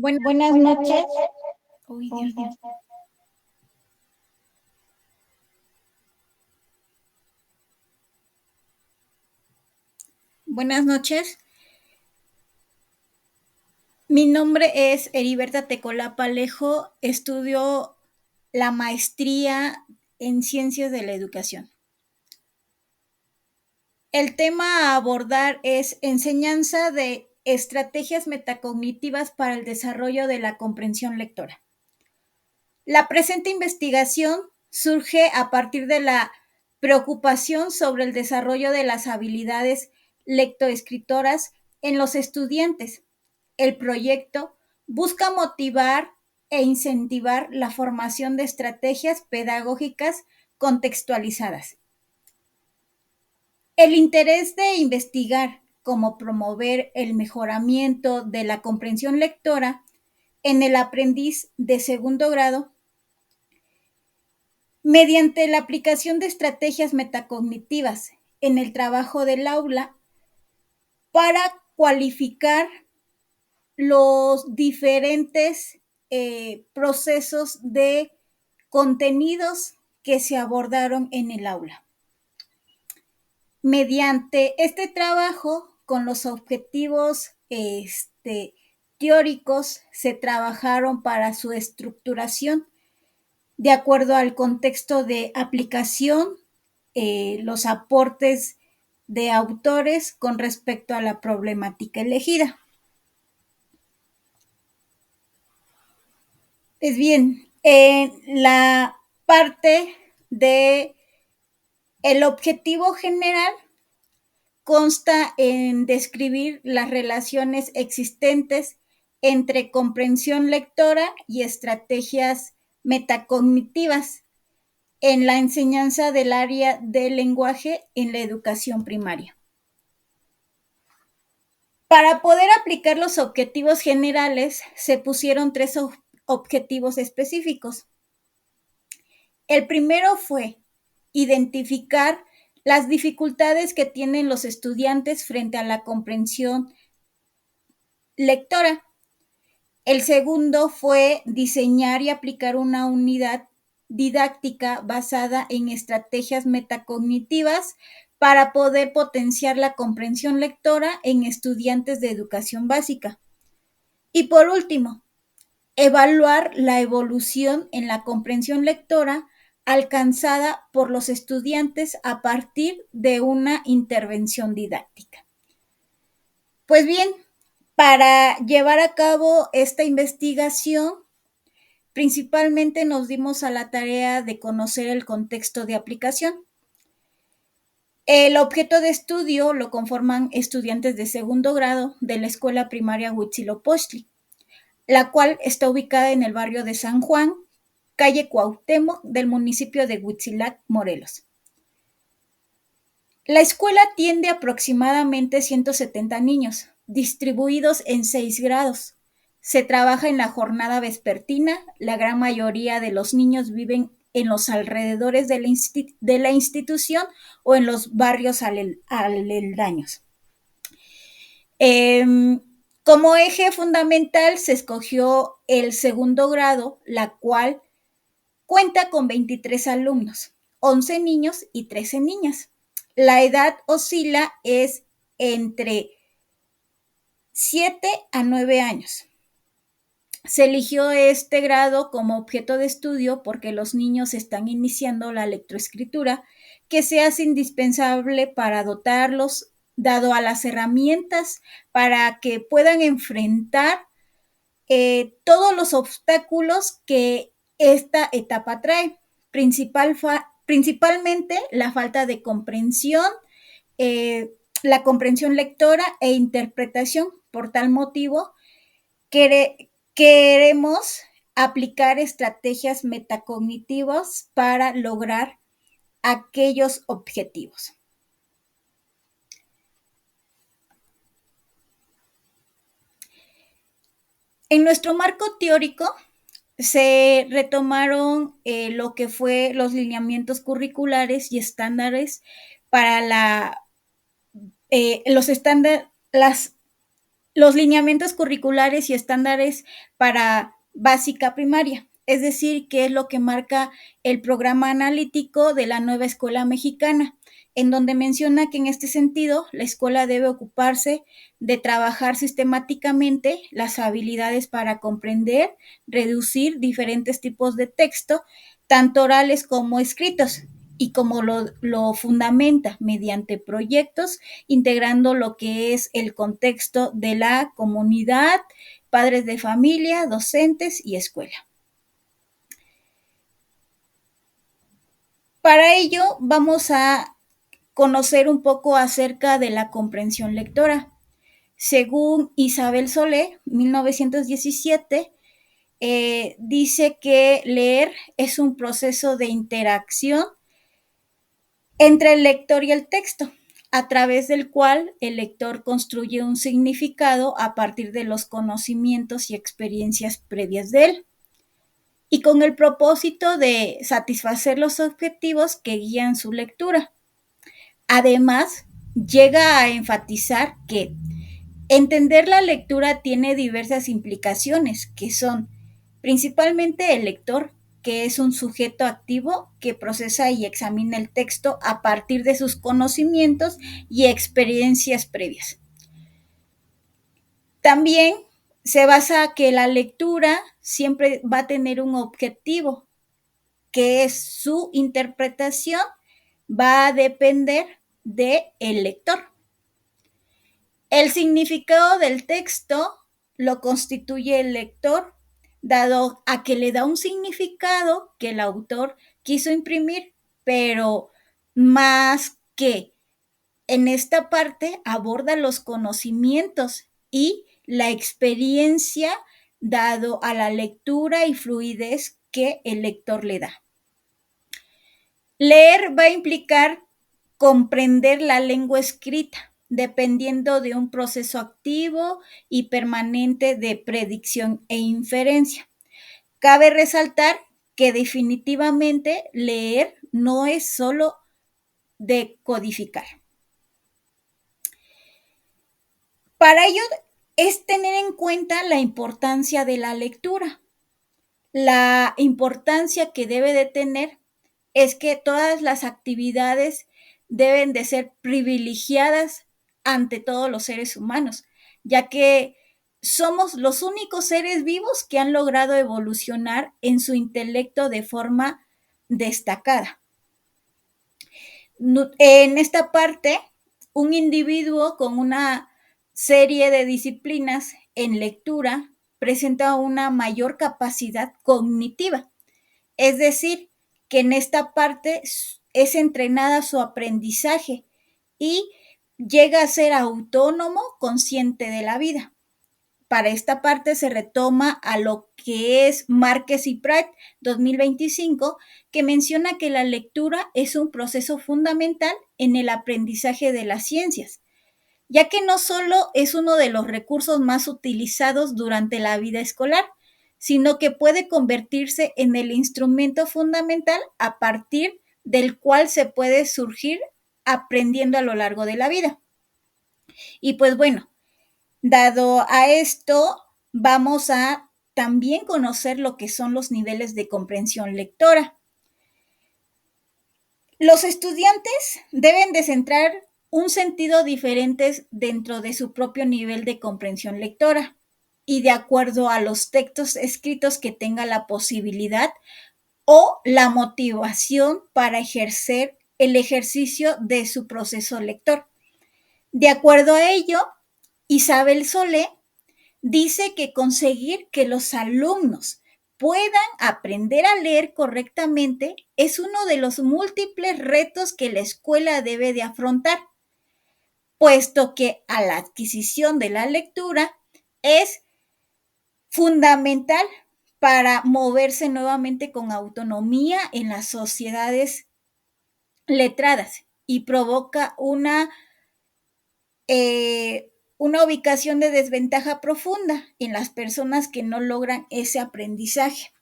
Buenas noches. Uy, Dios mío. Buenas noches. Mi nombre es Heriberta Tecolapa Alejo. Estudio la maestría en Ciencias de la Educación. El tema a abordar es enseñanza de estrategias metacognitivas para el desarrollo de la comprensión lectora. La presente investigación surge a partir de la preocupación sobre el desarrollo de las habilidades lectoescritoras en los estudiantes. El proyecto busca motivar e incentivar la formación de estrategias pedagógicas contextualizadas. El interés de investigar cómo promover el mejoramiento de la comprensión lectora en el aprendiz de segundo grado mediante la aplicación de estrategias metacognitivas en el trabajo del aula para cualificar los diferentes procesos de contenidos que se abordaron en el aula. Mediante este trabajo, con los objetivos teóricos, se trabajaron para su estructuración de acuerdo al contexto de aplicación, los aportes de autores con respecto a la problemática elegida. Pues bien, en la parte de el objetivo general consta en describir las relaciones existentes entre comprensión lectora y estrategias metacognitivas en la enseñanza del área del lenguaje en la educación primaria. Para poder aplicar los objetivos generales, se pusieron tres objetivos específicos. El primero fue identificar las dificultades que tienen los estudiantes frente a la comprensión lectora. El segundo fue diseñar y aplicar una unidad didáctica basada en estrategias metacognitivas para poder potenciar la comprensión lectora en estudiantes de educación básica. Y por último, evaluar la evolución en la comprensión lectora alcanzada por los estudiantes a partir de una intervención didáctica. Pues bien, para llevar a cabo esta investigación, principalmente nos dimos a la tarea de conocer el contexto de aplicación. El objeto de estudio lo conforman estudiantes de segundo grado de la escuela primaria Huitzilopochtli, la cual está ubicada en el barrio de San Juan, calle Cuauhtémoc, del municipio de Huitzilac, Morelos. La escuela atiende aproximadamente 170 niños, distribuidos en 6 grados. Se trabaja en la jornada vespertina. La gran mayoría de los niños viven en los alrededores de la institución o en los barrios aledaños. Como eje fundamental se escogió el segundo grado, la cual cuenta con 23 alumnos, 11 niños y 13 niñas. La edad oscila es entre 7 a 9 años. Se eligió este grado como objeto de estudio porque los niños están iniciando la lectoescritura, que se hace indispensable para dotarlos, dado a las herramientas, para que puedan enfrentar todos los obstáculos que esta etapa trae, principalmente la falta de comprensión, la comprensión lectora e interpretación. Por tal motivo, queremos aplicar estrategias metacognitivas para lograr aquellos objetivos. En nuestro marco teórico se retomaron lo que fue los lineamientos curriculares y estándares para los los lineamientos curriculares y estándares para básica primaria, es decir, qué es lo que marca el programa analítico de la nueva escuela mexicana, en donde menciona que en este sentido la escuela debe ocuparse de trabajar sistemáticamente las habilidades para comprender, reducir diferentes tipos de texto, tanto orales como escritos, y como lo fundamenta mediante proyectos, integrando lo que es el contexto de la comunidad, padres de familia, docentes y escuela. Para ello vamos a conocer un poco acerca de la comprensión lectora. Según Isabel Solé, 1917, dice que leer es un proceso de interacción entre el lector y el texto, a través del cual el lector construye un significado a partir de los conocimientos y experiencias previas de él, y con el propósito de satisfacer los objetivos que guían su lectura. Además, llega a enfatizar que entender la lectura tiene diversas implicaciones, que son principalmente el lector, que es un sujeto activo que procesa y examina el texto a partir de sus conocimientos y experiencias previas. También se basa que la lectura siempre va a tener un objetivo, que es su interpretación va a depender del lector. El significado del texto lo constituye el lector, dado a que le da un significado que el autor quiso imprimir, pero más que en esta parte aborda los conocimientos y la experiencia dado a la lectura y fluidez que el lector le da. Leer va a implicar comprender la lengua escrita, dependiendo de un proceso activo y permanente de predicción e inferencia. Cabe resaltar que definitivamente leer no es solo decodificar. Para ello es tener en cuenta la importancia de la lectura. La importancia que debe de tener es que todas las actividades deben de ser privilegiadas ante todos los seres humanos, ya que somos los únicos seres vivos que han logrado evolucionar en su intelecto de forma destacada. En esta parte, un individuo con una serie de disciplinas en lectura presenta una mayor capacidad cognitiva, es decir, que en esta parte es entrenada su aprendizaje y llega a ser autónomo, consciente de la vida. Para esta parte se retoma a lo que es Márquez y Prat 2025, que menciona que la lectura es un proceso fundamental en el aprendizaje de las ciencias, ya que no solo es uno de los recursos más utilizados durante la vida escolar, sino que puede convertirse en el instrumento fundamental a partir del cual se puede surgir aprendiendo a lo largo de la vida. Y pues bueno, dado a esto, vamos a también conocer lo que son los niveles de comprensión lectora. Los estudiantes deben de centrar un sentido diferente dentro de su propio nivel de comprensión lectora y de acuerdo a los textos escritos que tenga la posibilidad o la motivación para ejercer el ejercicio de su proceso lector. De acuerdo a ello, Isabel Solé dice que conseguir que los alumnos puedan aprender a leer correctamente es uno de los múltiples retos que la escuela debe de afrontar, puesto que a la adquisición de la lectura es fundamental para moverse nuevamente con autonomía en las sociedades letradas y provoca una ubicación de desventaja profunda en las personas que no logran ese aprendizaje.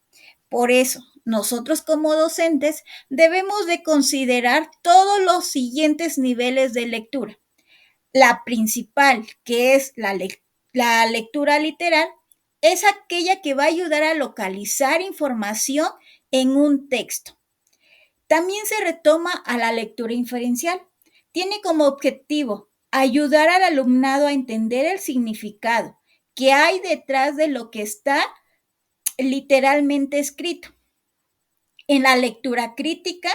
Por eso, nosotros como docentes debemos de considerar todos los siguientes niveles de lectura. La principal, que es la lectura literal es aquella que va a ayudar a localizar información en un texto. También se retoma a la lectura inferencial. Tiene como objetivo ayudar al alumnado a entender el significado que hay detrás de lo que está literalmente escrito. En la lectura crítica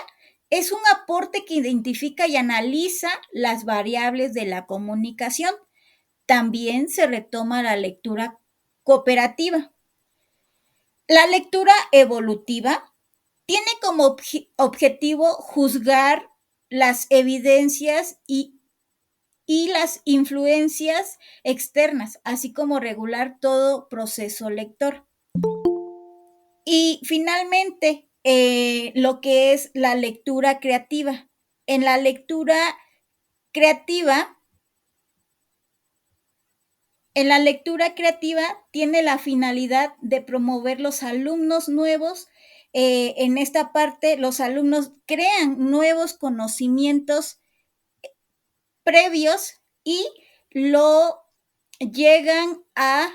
es un aporte que identifica y analiza las variables de la comunicación. También se retoma la lectura cooperativa. La lectura evolutiva tiene como objetivo juzgar las evidencias y las influencias externas, así como regular todo proceso lector. Y finalmente, lo que es la lectura creativa. En la lectura creativa, tiene la finalidad de promover los alumnos nuevos. En esta parte, los alumnos crean nuevos conocimientos previos y lo llegan a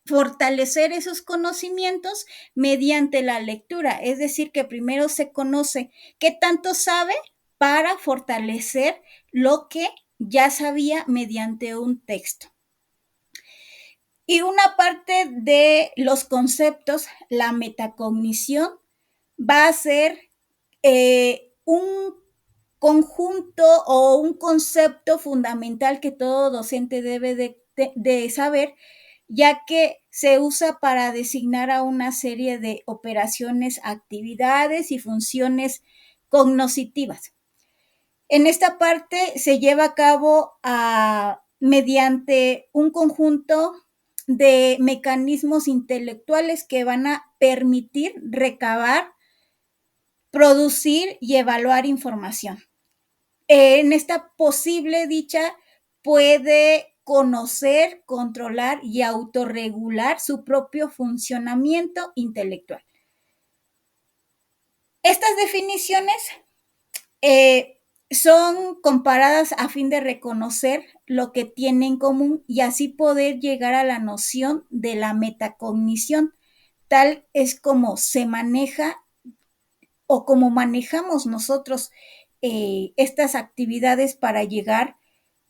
fortalecer esos conocimientos mediante la lectura. Es decir, que primero se conoce qué tanto sabe para fortalecer lo que ya sabía mediante un texto. Y una parte de los conceptos, la metacognición, va a ser un conjunto o un concepto fundamental que todo docente debe de saber, ya que se usa para designar a una serie de operaciones, actividades y funciones cognitivas. En esta parte se lleva a cabo mediante un conjunto de mecanismos intelectuales que van a permitir recabar, producir y evaluar información. En esta posible dicha puede conocer, controlar y autorregular su propio funcionamiento intelectual. Estas definiciones son comparadas a fin de reconocer lo que tienen en común y así poder llegar a la noción de la metacognición, tal es como se maneja o como manejamos nosotros estas actividades para llegar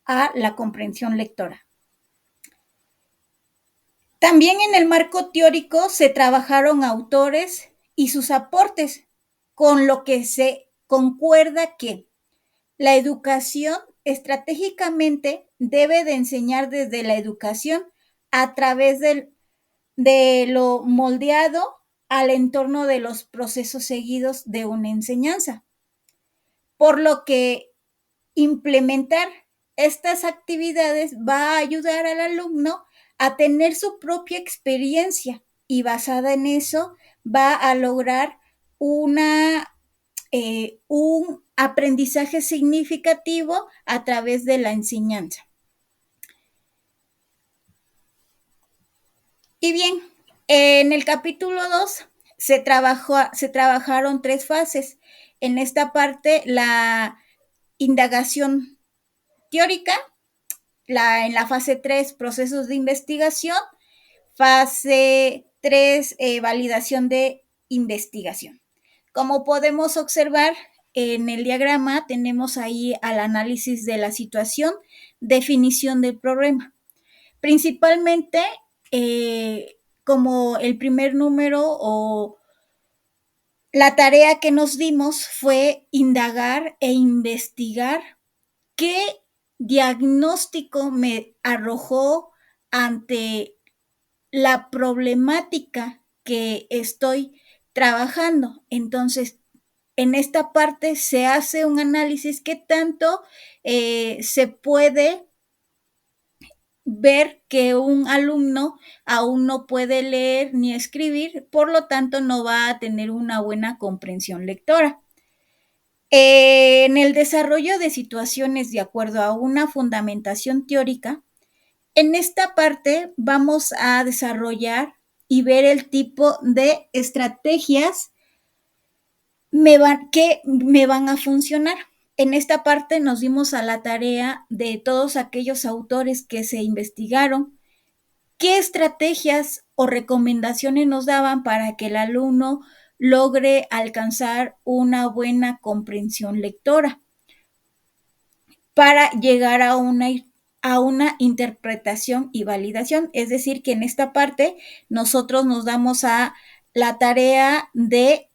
a la comprensión lectora. También en el marco teórico se trabajaron autores y sus aportes, con lo que se concuerda que la educación estratégicamente debe de enseñar desde la educación a través de lo moldeado al entorno de los procesos seguidos de una enseñanza. Por lo que implementar estas actividades va a ayudar al alumno a tener su propia experiencia y basada en eso va a lograr un aprendizaje significativo a través de la enseñanza. Y bien, en el capítulo 2 se trabajaron 3 fases. En esta parte, la indagación teórica, en la fase 3, procesos de investigación, fase 3, validación de investigación. Como podemos observar en el diagrama, tenemos ahí al análisis de la situación, definición del problema. Principalmente, como el primer número o la tarea que nos dimos fue indagar e investigar qué diagnóstico me arrojó ante la problemática que estoy trabajando. Entonces, en esta parte se hace un análisis qué tanto se puede ver que un alumno aún no puede leer ni escribir, por lo tanto no va a tener una buena comprensión lectora. En el desarrollo de situaciones de acuerdo a una fundamentación teórica, en esta parte vamos a desarrollar y ver el tipo de estrategias que me van a funcionar. En esta parte nos dimos a la tarea de todos aquellos autores que se investigaron, qué estrategias o recomendaciones nos daban para que el alumno logre alcanzar una buena comprensión lectora, para llegar a una interpretación y validación. Es decir, que en esta parte nosotros nos damos a la tarea de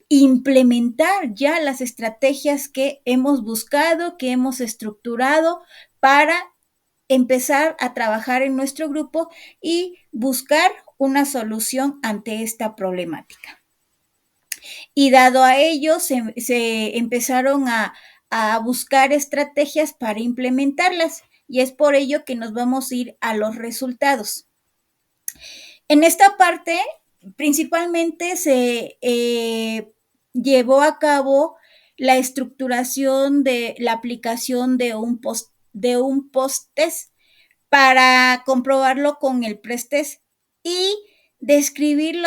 implementar ya las estrategias que hemos buscado, que hemos estructurado para empezar a trabajar en nuestro grupo y buscar una solución ante esta problemática. Y dado a ello, se empezaron a buscar estrategias para implementarlas, y es por ello que nos vamos a ir a los resultados. En esta parte, principalmente se llevó a cabo la estructuración de la aplicación de un post-test para comprobarlo con el PRESTEST y describir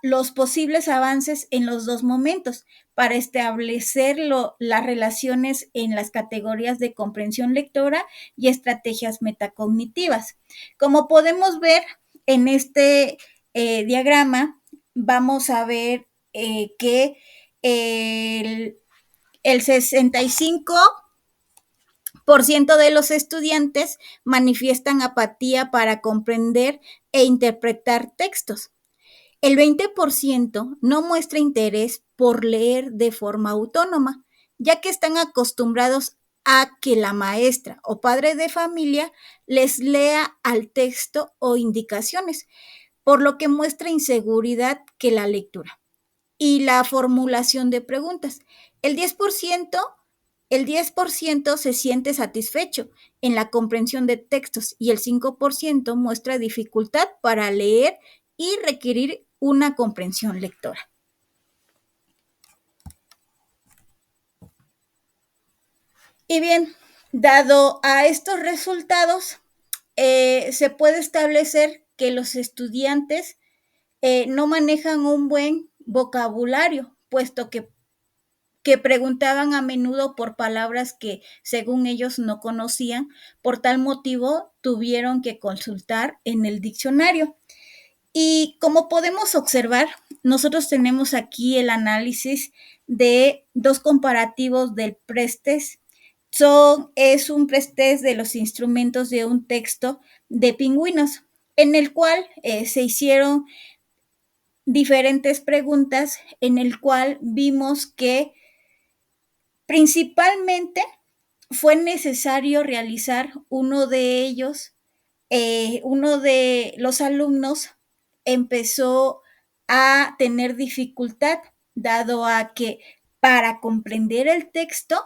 los posibles avances en los dos momentos para establecer las relaciones en las categorías de comprensión lectora y estrategias metacognitivas. Como podemos ver en este diagrama, vamos a ver que el 65% de los estudiantes manifiestan apatía para comprender e interpretar textos. El 20% no muestra interés por leer de forma autónoma, ya que están acostumbrados a que la maestra o padre de familia les lea al texto o indicaciones, por lo que muestra inseguridad que la lectura. Y la formulación de preguntas. El 10% se siente satisfecho en la comprensión de textos y el 5% muestra dificultad para leer y requerir una comprensión lectora. Y bien, dado a estos resultados, se puede establecer que los estudiantes no manejan un buen vocabulario, puesto que preguntaban a menudo por palabras que según ellos no conocían. Por tal motivo, tuvieron que consultar en el diccionario. Y como podemos observar, nosotros tenemos aquí el análisis de dos comparativos del PRESTEST. Es un PRESTEST de los instrumentos de un texto de pingüinos, en el cual se hicieron diferentes preguntas, en el cual vimos que principalmente fue necesario realizar uno de ellos. Uno de los alumnos empezó a tener dificultad, dado a que para comprender el texto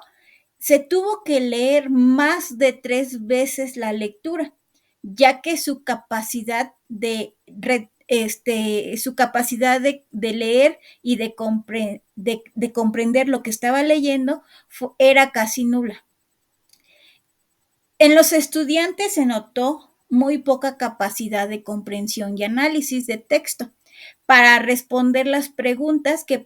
se tuvo que leer más de 3 veces la lectura, ya que su capacidad de leer y de comprender lo que estaba leyendo era casi nula. En los estudiantes se notó muy poca capacidad de comprensión y análisis de texto para responder las preguntas que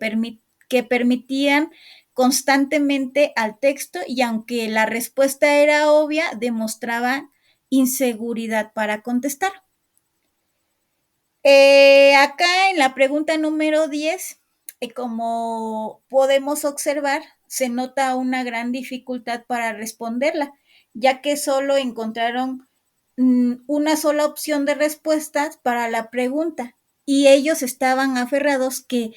permitían constantemente al texto, y aunque la respuesta era obvia, demostraban inseguridad para contestar. Acá en la pregunta número 10, como podemos observar, se nota una gran dificultad para responderla, ya que solo encontraron una sola opción de respuestas para la pregunta, y ellos estaban aferrados que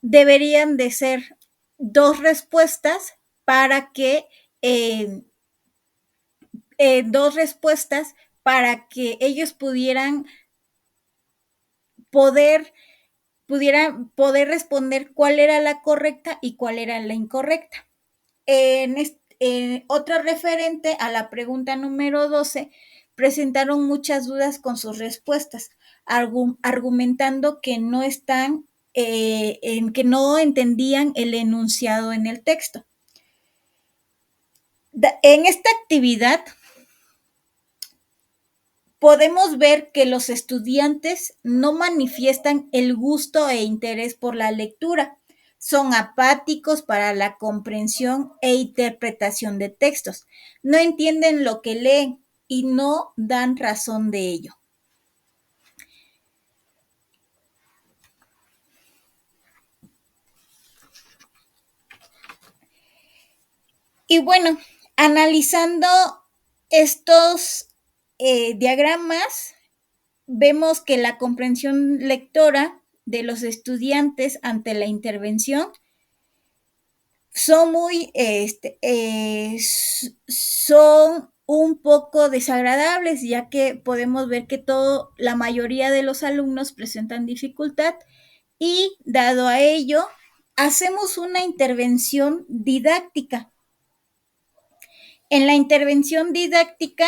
deberían de ser 2 respuestas para que 2 respuestas para que ellos pudieran poder responder cuál era la correcta y cuál era la incorrecta. Otra referente a la pregunta número 12, presentaron muchas dudas con sus respuestas, argumentando que que no entendían el enunciado en el texto. En esta actividad podemos ver que los estudiantes no manifiestan el gusto e interés por la lectura, son apáticos para la comprensión e interpretación de textos. No entienden lo que leen y no dan razón de ello. Y bueno, analizando estos diagramas, vemos que la comprensión lectora de los estudiantes ante la intervención son son un poco desagradables, ya que podemos ver que la mayoría de los alumnos presentan dificultad y dado a ello, hacemos una intervención didáctica. En la intervención didáctica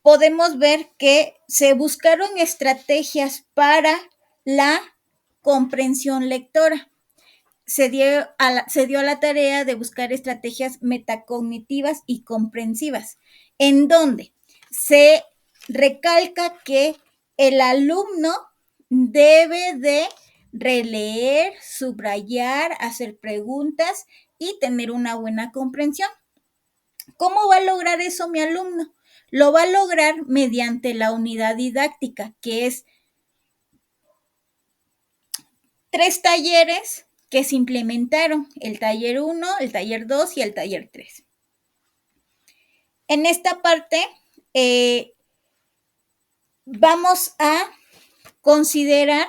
podemos ver que se buscaron estrategias para la comprensión lectora. Se dio a la tarea de buscar estrategias metacognitivas y comprensivas, en donde se recalca que el alumno debe de releer, subrayar, hacer preguntas y tener una buena comprensión. ¿Cómo va a lograr eso mi alumno? Lo va a lograr mediante la unidad didáctica, que es 3 talleres que se implementaron, el taller 1, el taller 2 y el taller 3. En esta parte vamos a considerar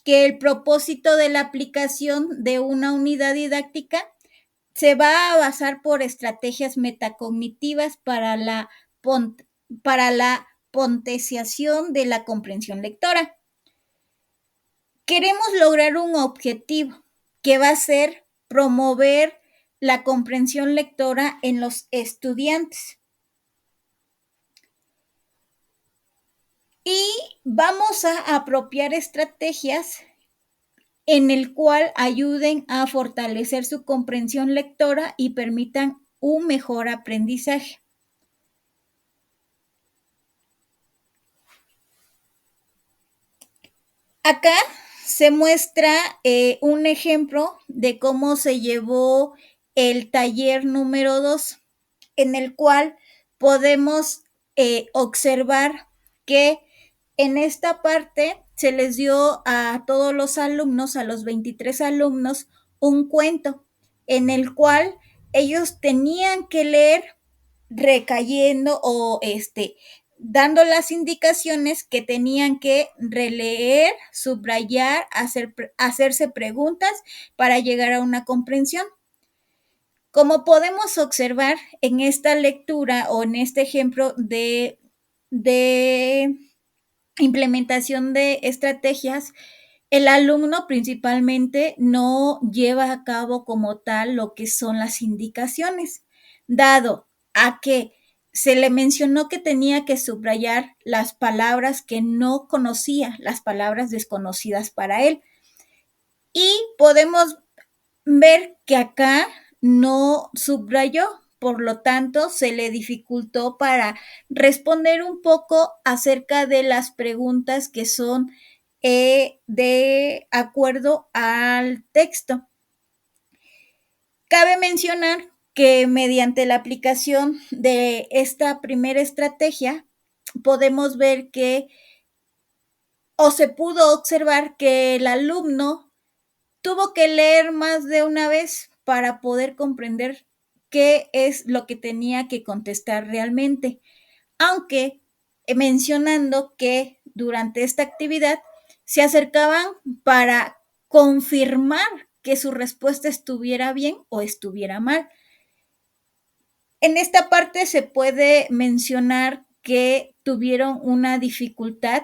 que el propósito de la aplicación de una unidad didáctica se va a basar por estrategias metacognitivas para la potenciación de la comprensión lectora. Queremos lograr un objetivo que va a ser promover la comprensión lectora en los estudiantes. Y vamos a apropiar estrategias en el cual ayuden a fortalecer su comprensión lectora y permitan un mejor aprendizaje. Acá se muestra un ejemplo de cómo se llevó el taller número 2, en el cual podemos observar que en esta parte se les dio a todos los alumnos, a los 23 alumnos, un cuento en el cual ellos tenían que leer recayendo o dando las indicaciones que tenían que releer, subrayar, hacerse preguntas para llegar a una comprensión. Como podemos observar en esta lectura o en este ejemplo de implementación de estrategias, el alumno principalmente no lleva a cabo como tal lo que son las indicaciones, dado a que se le mencionó que tenía que subrayar las palabras que no conocía, las palabras desconocidas para él. Y podemos ver que acá no subrayó, por lo tanto, se le dificultó para responder un poco acerca de las preguntas que son de acuerdo al texto. Cabe mencionar que mediante la aplicación de esta primera estrategia, podemos ver que, o se pudo observar que el alumno tuvo que leer más de una vez para poder comprender qué es lo que tenía que contestar realmente, aunque mencionando que durante esta actividad se acercaban para confirmar que su respuesta estuviera bien o estuviera mal. En esta parte se puede mencionar que tuvieron una dificultad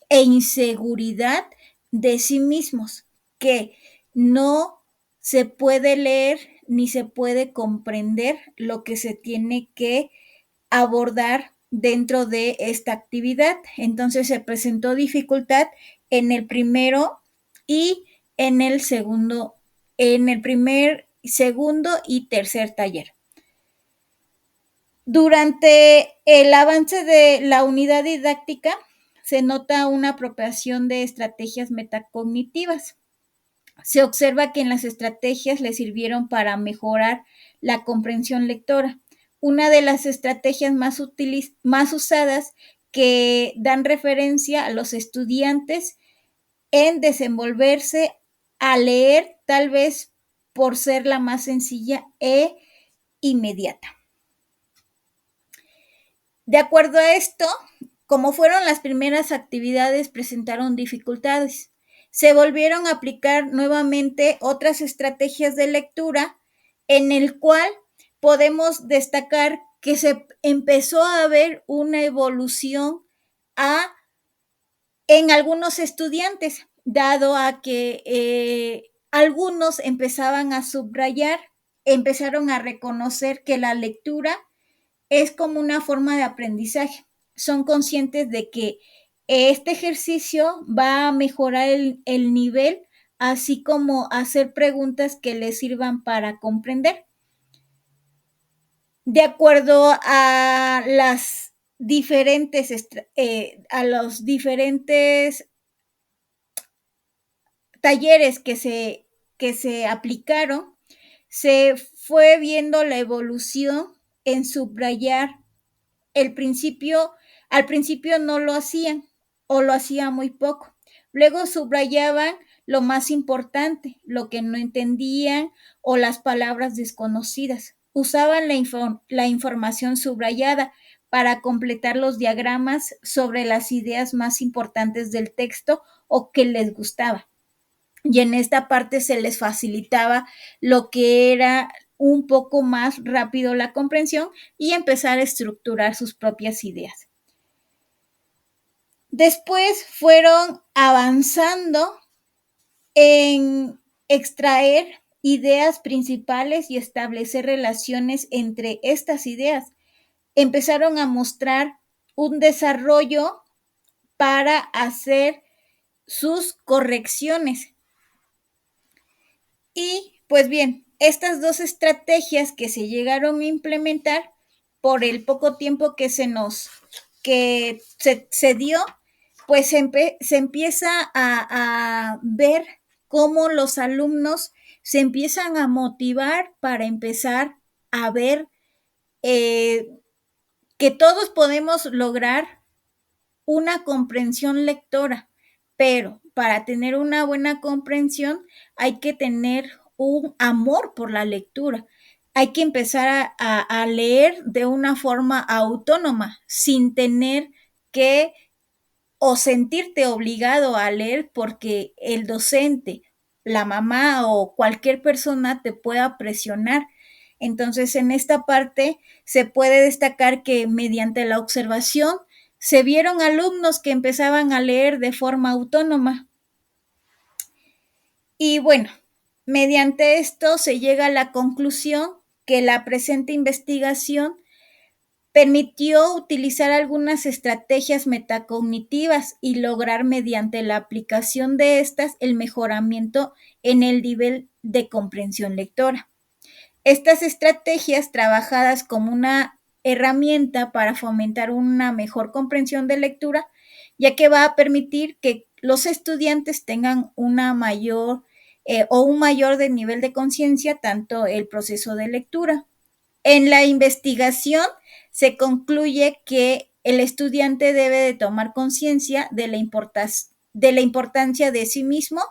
e inseguridad de sí mismos, que no se puede leer ni se puede comprender lo que se tiene que abordar dentro de esta actividad. Entonces se presentó dificultad en el primero y en el segundo, en el primer, segundo y tercer taller. Durante el avance de la unidad didáctica se nota una apropiación de estrategias metacognitivas, se observa que en las estrategias le sirvieron para mejorar la comprensión lectora. Una de las estrategias más usadas que dan referencia a los estudiantes en desenvolverse a leer, tal vez por ser la más sencilla e inmediata. De acuerdo a esto, como fueron las primeras actividades, presentaron dificultades. Se volvieron a aplicar nuevamente otras estrategias de lectura en el cual podemos destacar que se empezó a ver una evolución en algunos estudiantes, dado a que algunos empezaban a subrayar, empezaron a reconocer que la lectura es como una forma de aprendizaje. Son conscientes de que este ejercicio va a mejorar el nivel, así como hacer preguntas que les sirvan para comprender. De acuerdo a a los diferentes talleres que se aplicaron, se fue viendo la evolución en subrayar al principio no lo hacían o lo hacían muy poco. Luego subrayaban lo más importante, lo que no entendían o las palabras desconocidas. Usaban la información subrayada para completar los diagramas sobre las ideas más importantes del texto o que les gustaba. Y en esta parte se les facilitaba lo que era un poco más rápido la comprensión y empezar a estructurar sus propias ideas. Después fueron avanzando en extraer ideas principales y establecer relaciones entre estas ideas. Empezaron a mostrar un desarrollo para hacer sus correcciones. Y pues bien, estas dos estrategias que se llegaron a implementar por el poco tiempo que se dio, pues se empieza a ver cómo los alumnos se empiezan a motivar para empezar a ver que todos podemos lograr una comprensión lectora, pero para tener una buena comprensión hay que tener un amor por la lectura. Hay que empezar a leer de una forma autónoma, sin tener que o sentirte obligado a leer porque el docente, la mamá o cualquier persona te pueda presionar. Entonces, en esta parte se puede destacar que mediante la observación se vieron alumnos que empezaban a leer de forma autónoma. Y bueno, mediante esto se llega a la conclusión que la presente investigación permitió utilizar algunas estrategias metacognitivas y lograr mediante la aplicación de estas el mejoramiento en el nivel de comprensión lectora. Estas estrategias trabajadas como una herramienta para fomentar una mejor comprensión de lectura, ya que va a permitir que los estudiantes tengan una mayor o un mayor de nivel de conciencia, tanto el proceso de lectura. En la investigación se concluye que el estudiante debe de tomar conciencia de la importancia de sí mismo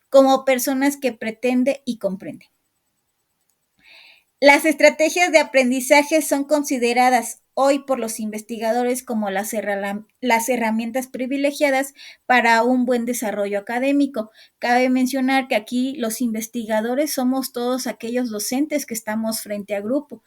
como personas que pretende y comprende. Las estrategias de aprendizaje son consideradas hoy por los investigadores como las herramientas privilegiadas para un buen desarrollo académico. Cabe mencionar que aquí los investigadores somos todos aquellos docentes que estamos frente a grupo,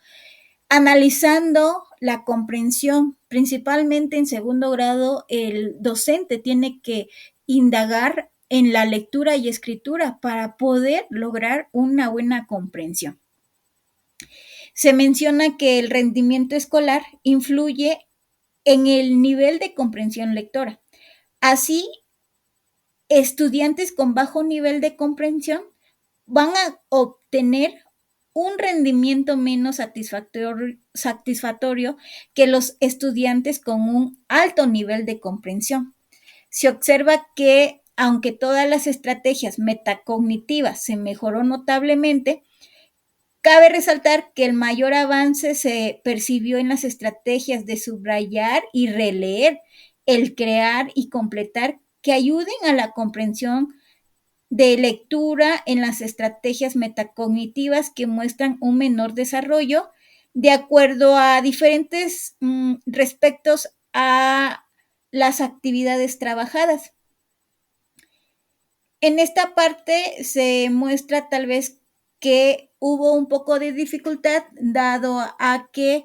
analizando la comprensión. Principalmente en segundo grado, el docente tiene que indagar en la lectura y escritura para poder lograr una buena comprensión. Se menciona que el rendimiento escolar influye en el nivel de comprensión lectora. Así, estudiantes con bajo nivel de comprensión van a obtener un rendimiento menos satisfactorio que los estudiantes con un alto nivel de comprensión. Se observa que aunque todas las estrategias metacognitivas se mejoró notablemente, cabe resaltar que el mayor avance se percibió en las estrategias de subrayar y releer, el crear y completar, que ayuden a la comprensión de lectura en las estrategias metacognitivas que muestran un menor desarrollo de acuerdo a diferentes respectos a las actividades trabajadas. En esta parte se muestra tal vez que hubo un poco de dificultad dado a que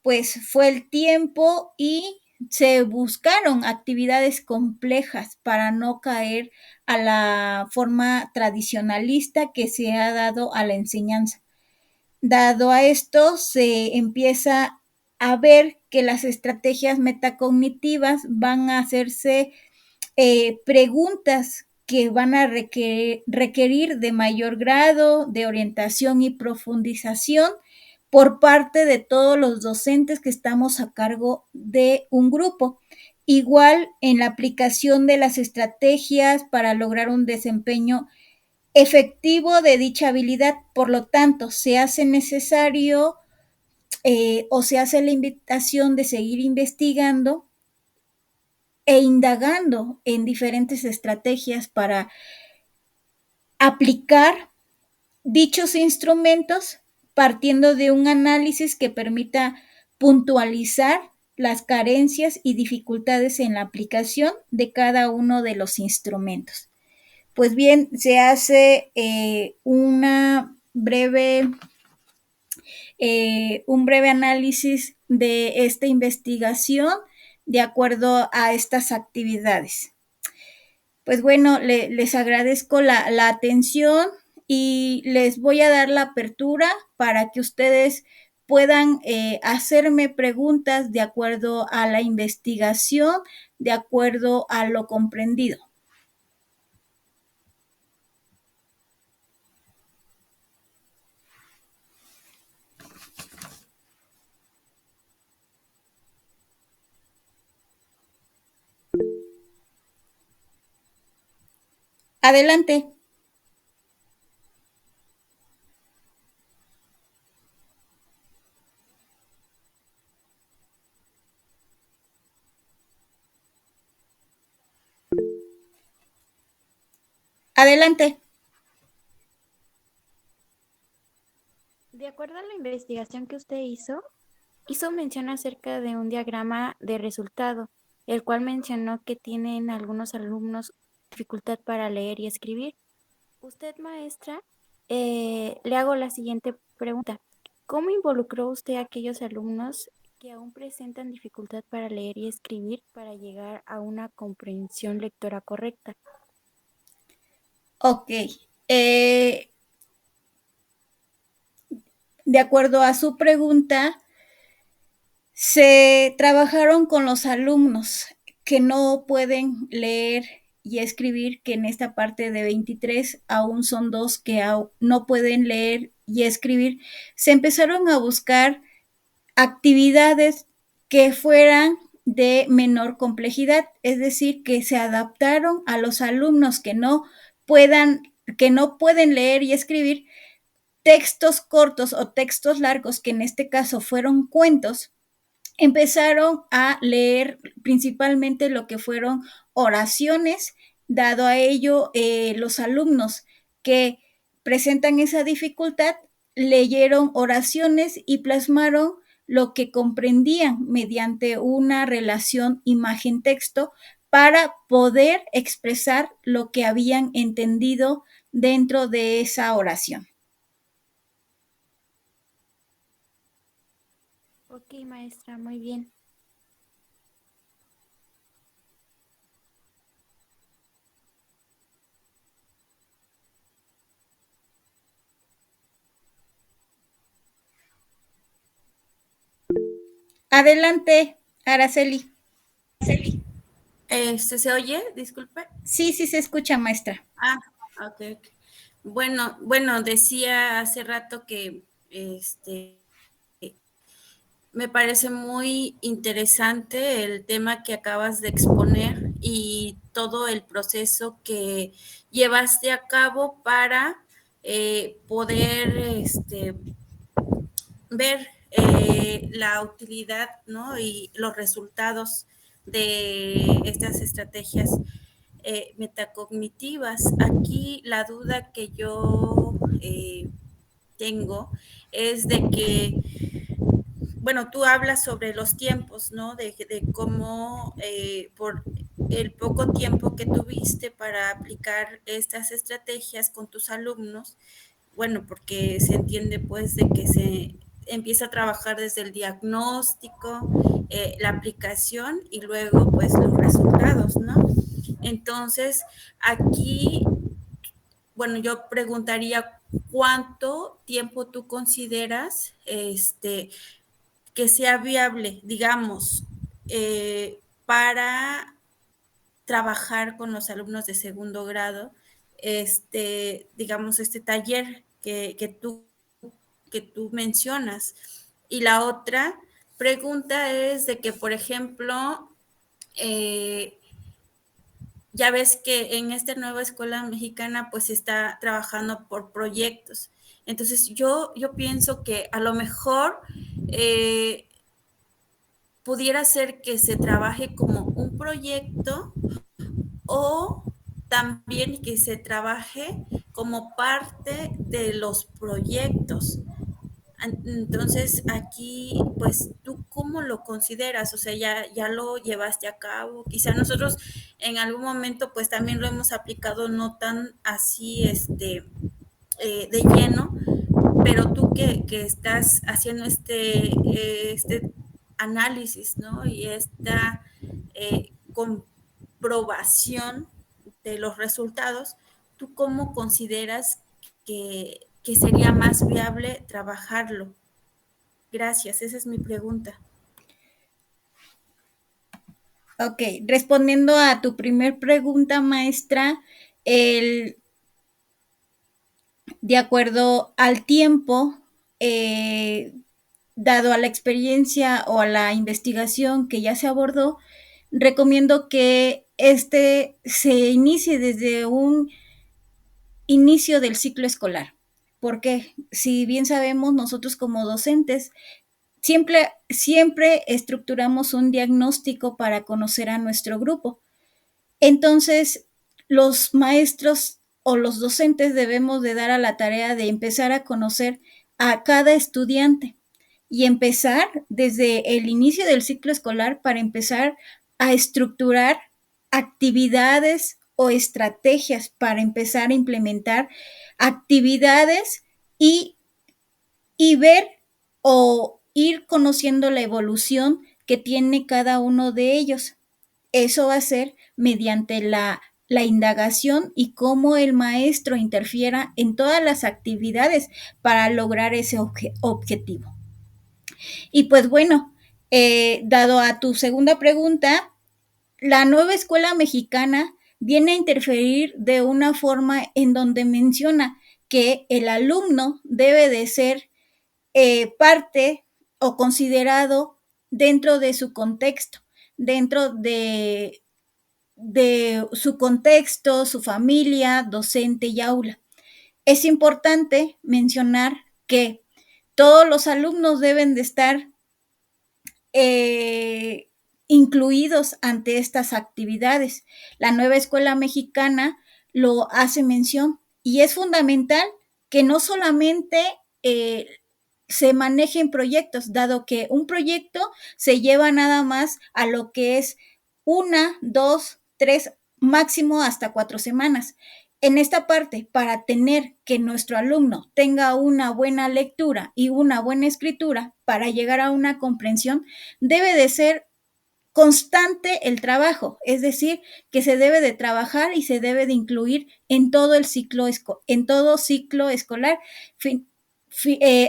pues fue el tiempo y se buscaron actividades complejas para no caer a la forma tradicionalista que se ha dado a la enseñanza. Dado a esto, se empieza a ver que las estrategias metacognitivas van a hacerse preguntas que van a requerir de mayor grado de orientación y profundización por parte de todos los docentes que estamos a cargo de un grupo. Igual en la aplicación de las estrategias para lograr un desempeño efectivo de dicha habilidad. Por lo tanto, se hace necesario o se hace la invitación de seguir investigando e indagando en diferentes estrategias para aplicar dichos instrumentos partiendo de un análisis que permita puntualizar las carencias y dificultades en la aplicación de cada uno de los instrumentos. Pues bien, se hace un breve análisis de esta investigación de acuerdo a estas actividades. Pues bueno, les agradezco la atención y les voy a dar la apertura para que ustedes puedan hacerme preguntas de acuerdo a la investigación, de acuerdo a lo comprendido. Adelante. Adelante. De acuerdo a la investigación que usted hizo mención acerca de un diagrama de resultado, el cual mencionó que tienen algunos alumnos dificultad para leer y escribir. Usted, maestra, le hago la siguiente pregunta. ¿Cómo involucró usted a aquellos alumnos que aún presentan dificultad para leer y escribir para llegar a una comprensión lectora correcta? Ok. De acuerdo a su pregunta, se trabajaron con los alumnos que no pueden leer y escribir, que en esta parte de 23 aún son dos que no pueden leer y escribir. Se empezaron a buscar actividades que fueran de menor complejidad, es decir, que se adaptaron a los alumnos que no pueden leer y escribir, textos cortos o textos largos, que en este caso fueron cuentos. Empezaron a leer principalmente lo que fueron oraciones, dado a ello los alumnos que presentan esa dificultad leyeron oraciones y plasmaron lo que comprendían mediante una relación imagen-texto para poder expresar lo que habían entendido dentro de esa oración. Ok, maestra, muy bien. Adelante, Araceli. ¿Se oye? Disculpe. Sí, sí se escucha, maestra. Ah, ok. Bueno, decía hace rato que me parece muy interesante el tema que acabas de exponer y todo el proceso que llevaste a cabo para poder ver la utilidad, ¿no? Y los resultados de estas estrategias metacognitivas. Aquí la duda que yo tengo es de que, bueno, tú hablas sobre los tiempos, ¿no? De cómo por el poco tiempo que tuviste para aplicar estas estrategias con tus alumnos, bueno, porque se entiende pues de que se empieza a trabajar desde el diagnóstico, la aplicación y luego pues los resultados, ¿no? Entonces, aquí, bueno, yo preguntaría cuánto tiempo tú consideras que sea viable, digamos, para trabajar con los alumnos de segundo grado, digamos, este taller que tú mencionas. Y la otra pregunta es de que, por ejemplo, ya ves que en esta nueva escuela mexicana pues se está trabajando por proyectos. Entonces yo pienso que a lo mejor pudiera ser que se trabaje como un proyecto o también que se trabaje como parte de los proyectos. Entonces, aquí, pues, ¿tú cómo lo consideras? O sea, ya lo llevaste a cabo. Quizá nosotros en algún momento, pues, también lo hemos aplicado no tan así, de lleno, pero tú que estás haciendo este análisis, ¿no? Y esta comprobación de los resultados, ¿tú cómo consideras que sería más viable trabajarlo? Gracias, esa es mi pregunta. Ok, respondiendo a tu primer pregunta, maestra, de acuerdo al tiempo, dado a la experiencia o a la investigación que ya se abordó, recomiendo que se inicie desde un inicio del ciclo escolar. Porque si bien sabemos, nosotros como docentes siempre estructuramos un diagnóstico para conocer a nuestro grupo. Entonces, los maestros o los docentes debemos de dar a la tarea de empezar a conocer a cada estudiante y empezar desde el inicio del ciclo escolar para empezar a estructurar actividades o estrategias para empezar a implementar actividades y, y ver o ir conociendo la evolución que tiene cada uno de ellos. Eso va a ser mediante la indagación y cómo el maestro interfiera en todas las actividades para lograr ese objetivo. Y pues bueno, dado a tu segunda pregunta, la nueva escuela mexicana viene a interferir de una forma en donde menciona que el alumno debe de ser parte o considerado dentro de su contexto, dentro de su contexto, su familia, docente y aula. Es importante mencionar que todos los alumnos deben de estar incluidos ante estas actividades. La nueva escuela mexicana lo hace mención y es fundamental que no solamente se manejen proyectos, dado que un proyecto se lleva nada más a lo que es 1, 2, 3, máximo hasta 4 semanas. En esta parte, para tener que nuestro alumno tenga una buena lectura y una buena escritura para llegar a una comprensión, debe de ser constante el trabajo, es decir, que se debe de trabajar y se debe de incluir en todo el ciclo, escolar,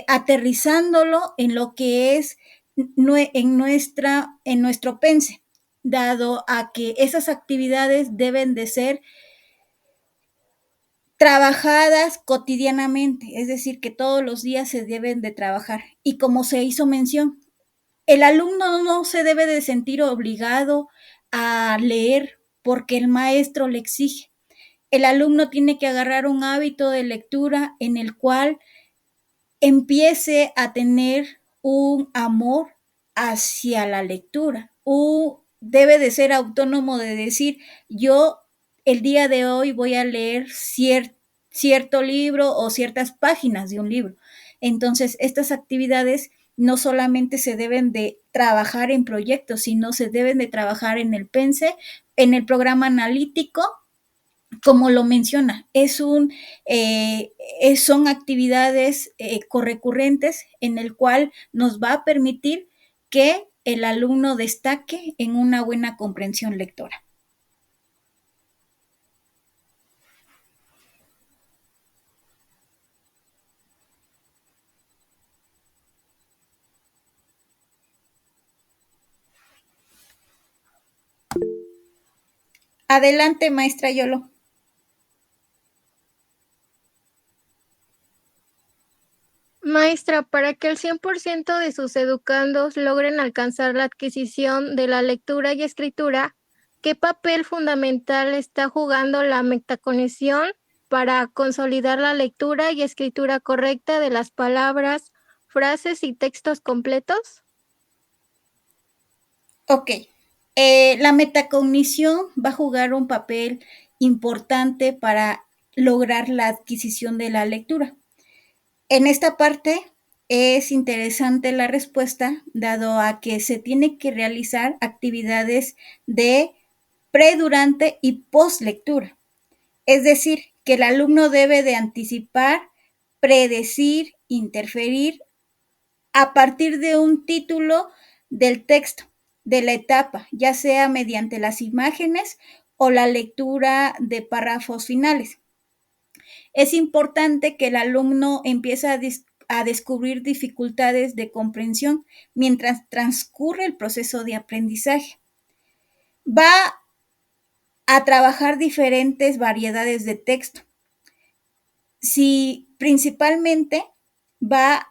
aterrizándolo en lo que es en nuestro pense, dado a que esas actividades deben de ser trabajadas cotidianamente, es decir, que todos los días se deben de trabajar. Y como se hizo mención, el alumno no se debe de sentir obligado a leer porque el maestro le exige. El alumno tiene que agarrar un hábito de lectura en el cual empiece a tener un amor hacia la lectura. Debe de ser autónomo de decir, yo el día de hoy voy a leer cierto libro o ciertas páginas de un libro. Entonces, estas actividades no solamente se deben de trabajar en proyectos, sino se deben de trabajar en el PENSE, en el programa analítico, como lo menciona, son actividades correcurrentes en el cual nos va a permitir que el alumno destaque en una buena comprensión lectora. Adelante, maestra Yolo. Maestra, para que el 100% de sus educandos logren alcanzar la adquisición de la lectura y escritura, ¿qué papel fundamental está jugando la metacognición para consolidar la lectura y escritura correcta de las palabras, frases y textos completos? Ok. La metacognición va a jugar un papel importante para lograr la adquisición de la lectura. En esta parte es interesante la respuesta, dado a que se tiene que realizar actividades de pre, durante y post lectura. Es decir, que el alumno debe de anticipar, predecir, interferir a partir de un título del texto, de la etapa, ya sea mediante las imágenes o la lectura de párrafos finales. Es importante que el alumno empiece a descubrir dificultades de comprensión mientras transcurre el proceso de aprendizaje. Va a trabajar diferentes variedades de texto. Si principalmente va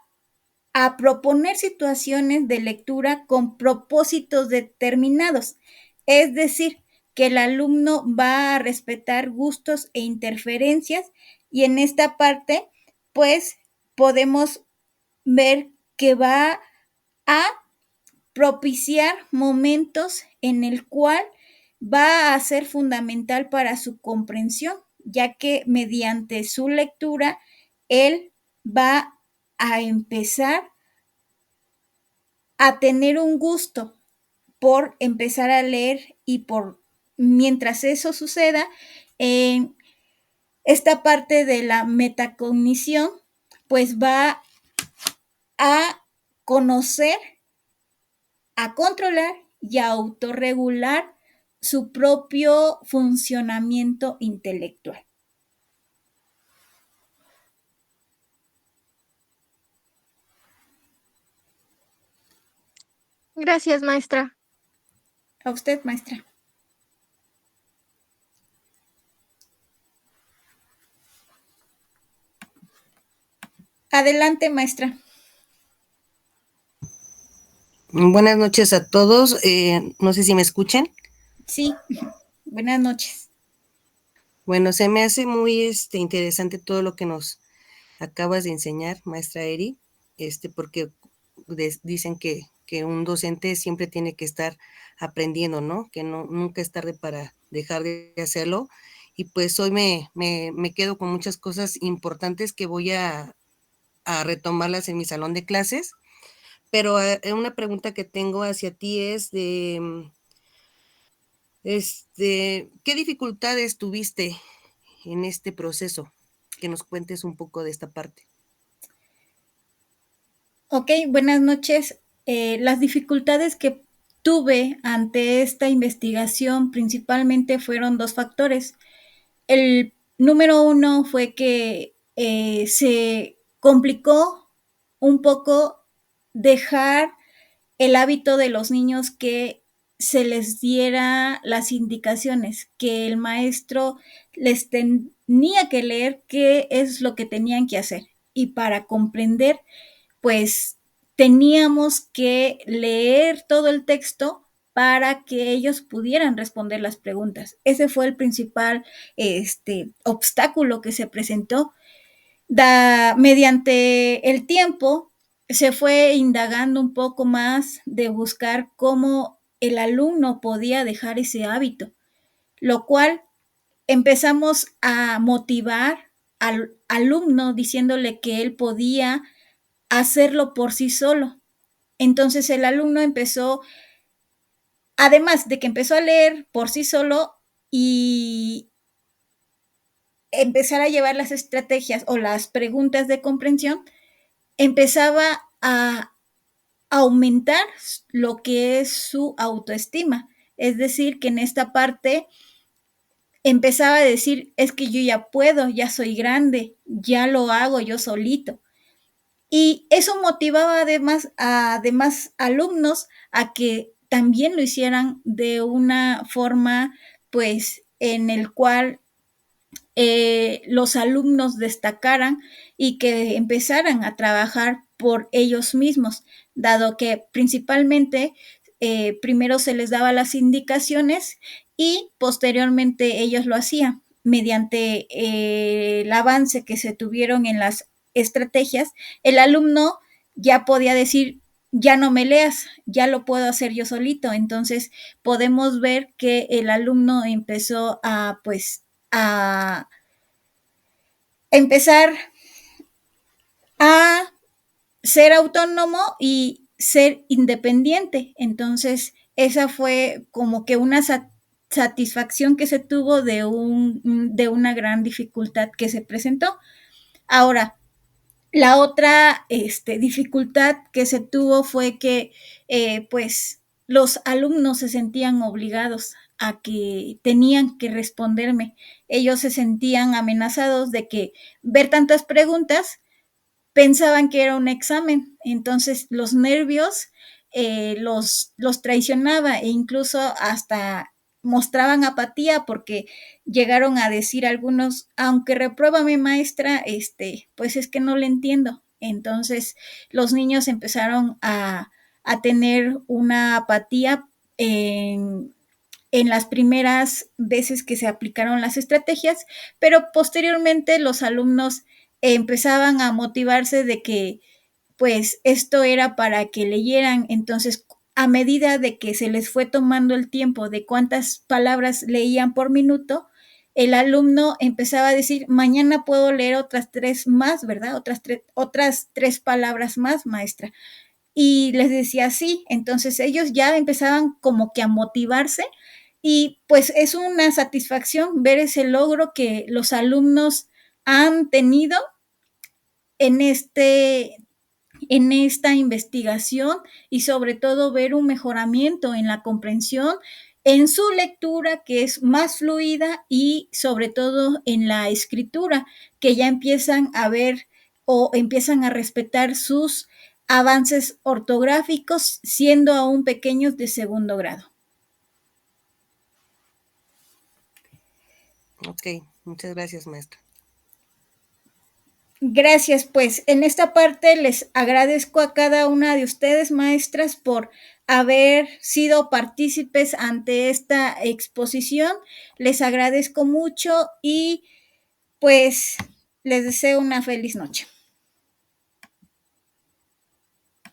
a proponer situaciones de lectura con propósitos determinados, es decir, que el alumno va a respetar gustos e interferencias, y en esta parte, pues, podemos ver que va a propiciar momentos en el cual va a ser fundamental para su comprensión, ya que mediante su lectura, él va a empezar a tener un gusto por empezar a leer, y mientras eso suceda, esta parte de la metacognición pues va a conocer, a controlar y a autorregular su propio funcionamiento intelectual. Gracias, maestra. A usted, maestra. Adelante, maestra. Buenas noches a todos. No sé si me escuchan. Sí, buenas noches. Bueno, se me hace muy interesante todo lo que nos acabas de enseñar, maestra Eri, porque dicen que un docente siempre tiene que estar aprendiendo, ¿no? Que nunca es tarde para dejar de hacerlo. Y pues hoy me quedo con muchas cosas importantes que voy a retomarlas en mi salón de clases. Pero una pregunta que tengo hacia ti es de, ¿qué dificultades tuviste en este proceso? Que nos cuentes un poco de esta parte. Ok, buenas noches. Las dificultades que tuve ante esta investigación principalmente fueron dos factores. El número uno fue que se complicó un poco dejar el hábito de los niños que se les diera las indicaciones, que el maestro les tenía que leer qué es lo que tenían que hacer. Y para comprender, pues teníamos que leer todo el texto para que ellos pudieran responder las preguntas. Ese fue el principal obstáculo que se presentó. Mediante el tiempo se fue indagando un poco más de buscar cómo el alumno podía dejar ese hábito, lo cual empezamos a motivar al alumno diciéndole que él podía hacerlo por sí solo. Entonces el alumno empezó, además de que empezó a leer por sí solo y empezar a llevar las estrategias o las preguntas de comprensión, empezaba a aumentar lo que es su autoestima. Es decir, que en esta parte empezaba a decir, es que yo ya puedo, ya soy grande, ya lo hago yo solito. Y eso motivaba además a demás alumnos a que también lo hicieran de una forma, pues, en el cual los alumnos destacaran y que empezaran a trabajar por ellos mismos, dado que principalmente primero se les daba las indicaciones y posteriormente ellos lo hacían mediante el avance que se tuvieron en las estrategias. El alumno ya podía decir, ya no me leas, ya lo puedo hacer yo solito. Entonces podemos ver que el alumno empezó a, pues, a empezar a ser autónomo y ser independiente. Entonces, esa fue como que una satisfacción que se tuvo de una gran dificultad que se presentó. Ahora, la otra dificultad que se tuvo fue que pues los alumnos se sentían obligados a que tenían que responderme. Ellos se sentían amenazados de que ver tantas preguntas pensaban que era un examen. Entonces los nervios los traicionaba e incluso hasta mostraban apatía porque llegaron a decir algunos, aunque repruébame maestra, pues es que no le entiendo. Entonces los niños empezaron a tener una apatía en las primeras veces que se aplicaron las estrategias, pero posteriormente los alumnos empezaban a motivarse de que pues esto era para que leyeran. Entonces, a medida de que se les fue tomando el tiempo de cuántas palabras leían por minuto, el alumno empezaba a decir, mañana puedo leer otras 3 más, ¿verdad? Otras 3 palabras más, maestra. Y les decía sí, entonces ellos ya empezaban como que a motivarse y pues es una satisfacción ver ese logro que los alumnos han tenido en esta investigación y sobre todo ver un mejoramiento en la comprensión, en su lectura que es más fluida y sobre todo en la escritura que ya empiezan a ver o empiezan a respetar sus avances ortográficos siendo aún pequeños de segundo grado. Ok, muchas gracias, maestra. Gracias, pues en esta parte les agradezco a cada una de ustedes, maestras, por haber sido partícipes ante esta exposición. Les agradezco mucho y pues les deseo una feliz noche.